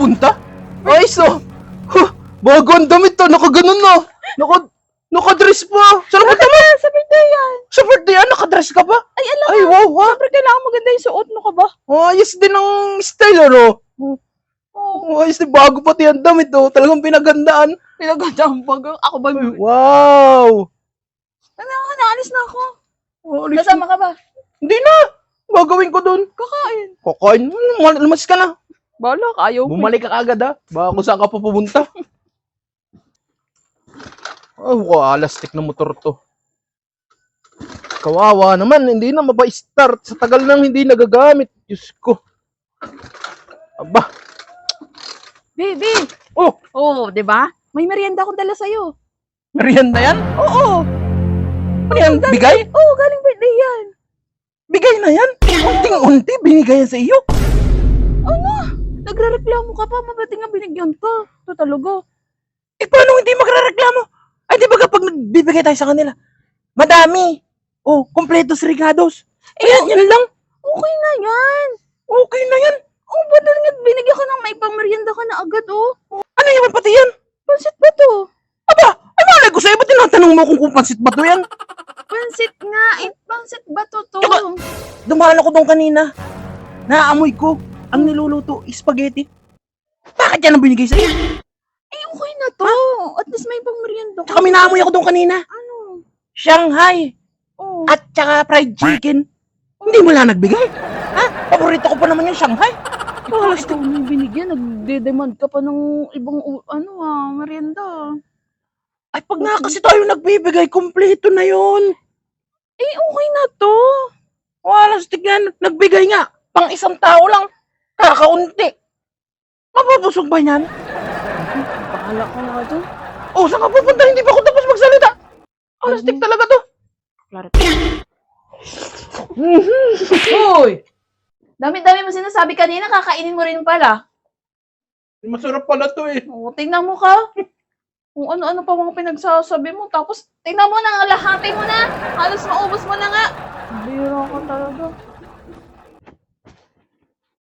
pupunta? Ayos oh. Huh, bago ang damit to, nakaganon na. Nakadress pa. Saan ba tama? Sa birthday yan. Sa birthday, nakadress ka ba? Ay, alam Ay, wow ha. Siyempre, kailangan maganda yung suot mo ka ba? Ayos din ang style, ano? Oo. Ayos din, bago pati ang damit oh. Talagang pinagandaan. Pinaganda ang bag. Ako ba? Ay, wow. Naalis na ako. Alis Kasama ka ba? Hindi na. Gagawin ko doon. Kakain. Kakain. Lumas ka na. Bala ka, ayaw mo. Bumalik ka agad ha. Baka kung saan ka pa pupunta. Oh, alastik na motor to. Kawawa naman. Hindi na mapa-start. Sa tagal nang hindi nagagamit. Diyos ko. Aba. Baby. Oh, Oo, di ba? May merienda akong dala sa'yo. merienda yan? Oo. Ano yan? Bigay? Oo, galing birthday yan. Bigay na yan? Unting-unti binigay yan sa iyo? Ano? Nagre-reklamo ka pa, mabuti nga binigyan pa. Ito talaga. Eh, paano hindi magre-reklamo? Ay, di ba kapag nagbibigay tayo sa kanila? Madami. Oh, kompletos regados. Eh, yan lang. Okay na yan. Okay na yan. Oo, ba't nga binigyan ka ng may pangmerienda ka na agad, oh? Ano yan pati yan? Pansit ba to? Aba, ay malay ko sa'yo. Ba't tinatanong mo kung pansit ba to yan? Pansit nga. Pansit ba to? Tsaka- Dumaan ako doon kanina. Naaamoy ko. Ang niluluto, spaghetti. Bakit yan ang binigay sa'yo? Eh, okay na to. At least may pangmerienda ka. Tsaka may naamoy ako doon kanina. Ano? Shanghai. Oh. At tsaka fried chicken. Hindi mo lang nagbigay? Ha? Paborito ko pa naman yung Shanghai. Ikaw na binigyan. Nagde-demand ka pa ng ibang, merienda. Ay, pag nga kasi tayo nagbibigay, kompleto na yun. Eh, okay na to. Wala, tignan, nagbigay nga. Pang isang tao lang. Kakaunti. Mapapusog ba yan? Bahala ka nga dyan. Oh, saan ka pupunta? Hindi pa ako tapos magsalita. Alastik talaga to. Klaro. Hoy! Dami-dami mo sinasabi kanina, kakainin mo rin pala. Masarap pala to eh. Oo, tingnan mo ka. Kung ano-ano pa mga pinagsasabi mo. Tapos, tingnan mo na, lahati mo na. Halos maubos mo na nga. Bira ka talaga.